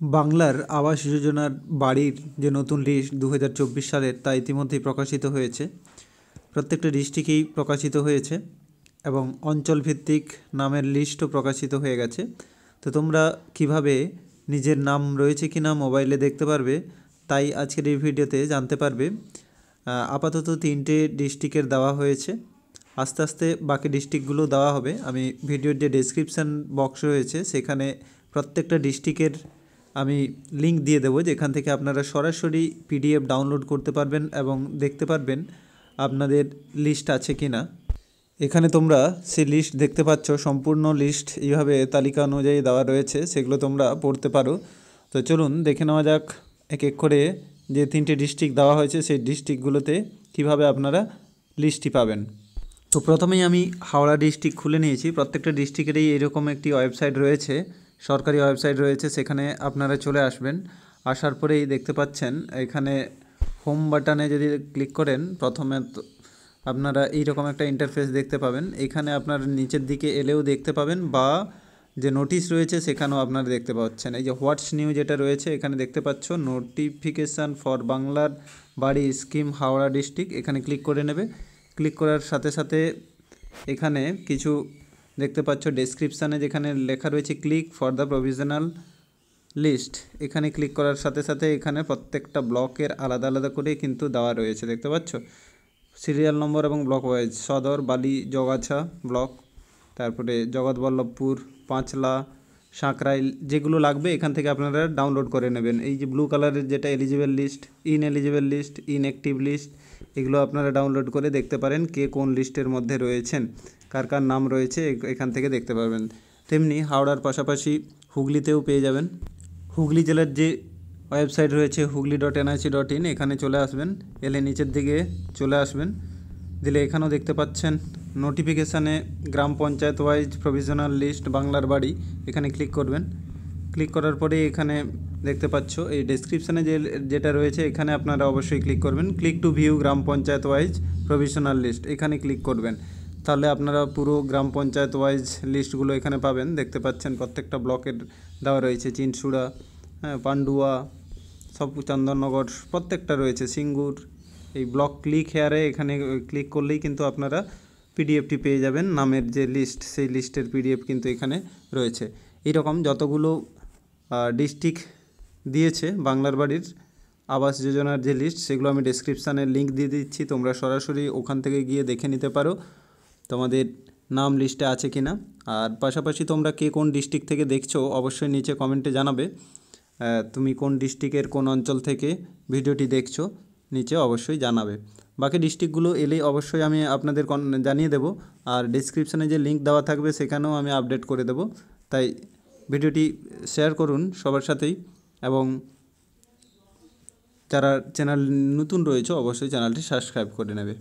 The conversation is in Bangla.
বাংলার আবাস যোজনার বাড়ির যে নতুন লিস্ট 2024 সালের তা ইতিমধ্যেই প্রকাশিত হয়েছে। প্রত্যেকটা ডিস্ট্রিক্টেই প্রকাশিত হয়েছে এবং অঞ্চলভিত্তিক নামের লিস্টও প্রকাশিত হয়ে গেছে। তো তোমরা কিভাবে নিজের নাম রয়েছে কি না মোবাইলে দেখতে পারবে, তাই আজকের এই ভিডিওতে জানতে পারবে। আপাতত 3টে ডিস্ট্রিক্টের দেওয়া হয়েছে, আস্তে আস্তে বাকি ডিস্ট্রিক্টগুলো দেওয়া হবে। আমি ভিডিওর যে ডেসক্রিপশান বক্স রয়েছে সেখানে প্রত্যেকটা ডিস্ট্রিক্টের আমি লিঙ্ক দিয়ে দেবো, যেখান থেকে আপনারা সরাসরি পিডিএফ ডাউনলোড করতে পারবেন এবং দেখতে পারবেন আপনাদের লিস্ট আছে কি না। এখানে তোমরা সেই লিস্ট দেখতে পাচ্ছ, সম্পূর্ণ লিস্ট এইভাবে তালিকা অনুযায়ী দেওয়া রয়েছে, সেগুলো তোমরা পড়তে পারো। তো চলুন দেখে নেওয়া যাক এক এক করে যে 3টে ডিস্ট্রিক্ট দেওয়া হয়েছে সেই ডিস্ট্রিক্টগুলোতে কীভাবে আপনারা লিস্টটি পাবেন। তো প্রথমেই আমি হাওড়া ডিস্ট্রিক্ট খুলে নিয়েছি। প্রত্যেকটা ডিস্ট্রিক্টেরই এরকম একটি ওয়েবসাইট রয়েছে, সরকারি ওয়েবসাইট রয়েছে, সেখানে আপনারা চলে আসবেন। আসার পরেই দেখতে পাচ্ছেন এখানে হোম বাটনে যদি ক্লিক করেন প্রথমে আপনারা এইরকম একটা ইন্টারফেস দেখতে পাবেন। এখানে আপনার নিচের দিকে এলেও দেখতে পাবেন, বা যে নোটিশ রয়েছে সেখানেও আপনারা দেখতে পাচ্ছেন। এই যে হোয়াটস নিউ যেটা রয়েছে এখানে দেখতে পাচ্ছ, নোটিফিকেশান ফর বাংলার বাড়ি স্কিম হাওড়া ডিস্ট্রিক্ট, এখানে ক্লিক করে নেবে। ক্লিক করার সাথে সাথে এখানে কিছু দেখতে পাচ্ছ ডেসক্রিপশানে যেখানে লেখা রয়েছে click for the provisional list, এখানে ক্লিক করার সাথে সাথে এখানে প্রত্যেকটা ব্লকের আলাদা আলাদা করে কিন্তু দেওয়া রয়েছে, দেখতে পাচ্ছ সিরিয়াল নম্বর এবং ব্লক ওয়াইজ। সদর, বালি, জগাছা ব্লক, তারপরে জগৎবল্লভপুর, পাঁচলা, সাঁকরাইল, যেগুলো লাগবে এখান থেকে আপনারা ডাউনলোড করে নেবেন। এই যে ব্লু কালারের যেটা eligible list, ineligible list, inactive list, এগুলো আপনারা ডাউনলোড করে দেখতে পারেন কে কোন লিস্টের মধ্যে রয়েছেন, কার কার নাম রয়েছে এখান থেকে দেখতে পারবেন। তেমনি হাওড়ার পাশাপাশি হুগলিতেও পেয়ে যাবেন। হুগলি জেলার যে ওয়েবসাইট রয়েছে hugli.nic.in, এখানে চলে আসবেন, এলে নিচের দিকে চলে আসবেন, দিলে এখানেও দেখতে পাচ্ছেন নোটিফিকেশানে গ্রাম পঞ্চায়েত ওয়াইজ প্রভিশনাল লিস্ট বাংলার বাড়ি, এখানে ক্লিক করবেন। ক্লিক করার পরে এখানে দেখতে পাচ্ছ এই ডেসক্রিপশানে যেটা রয়েছে এখানে আপনারা অবশ্যই ক্লিক করবেন, click to view gram panchayat wise provisional list, এখানে ক্লিক করবেন। তাহলে আপনারা পুরো গ্রাম পঞ্চায়েত ওয়াইজ লিস্টগুলো এখানে পাবেন। দেখতে পাচ্ছেন প্রত্যেকটা ব্লকের দেওয়া রয়েছে, চিনসুড়া, পান্ডুয়া, সব চন্দননগর প্রত্যেকটা রয়েছে, সিঙ্গুর। এই ব্লক ক্লিক হেয়ারে এখানে ক্লিক করলেই কিন্তু আপনারা পিডিএফটি পেয়ে যাবেন, নামের যে লিস্ট সেই লিস্টের পিডিএফ কিন্তু এখানে রয়েছে। এইরকম যতগুলো ডিস্ট্রিক্ট দিয়েছে বাংলার বাড়ির আবাস যোজনার যে লিস্ট, সেগুলো আমি ডেসক্রিপশানে লিঙ্ক দিয়ে দিচ্ছি, তোমরা সরাসরি ওখান থেকে গিয়ে দেখে নিতে পারো তোমাদের নাম লিস্টে আছে কি না। আর পাশাপাশি তোমরা কে কোন ডিস্ট্রিক্ট থেকে দেখছো অবশ্যই নিচে কমেন্টে জানাবে, তুমি কোন ডিস্ট্রিক্টের কোন অঞ্চল থেকে ভিডিওটি দেখছো নিচে অবশ্যই জানাবে। বাকি ডিস্ট্রিক্টগুলো এলেই অবশ্যই আমি আপনাদের জানিয়ে দেবো, আর ডেসক্রিপশানে যে লিঙ্ক দেওয়া থাকবে সেখানেও আমি আপডেট করে দেবো। তাই ভিডিওটি শেয়ার করুন সবার সাথেই, এবং যারা চ্যানেল নতুন রয়েছে অবশ্যই চ্যানেলটি সাবস্ক্রাইব করে নেবে।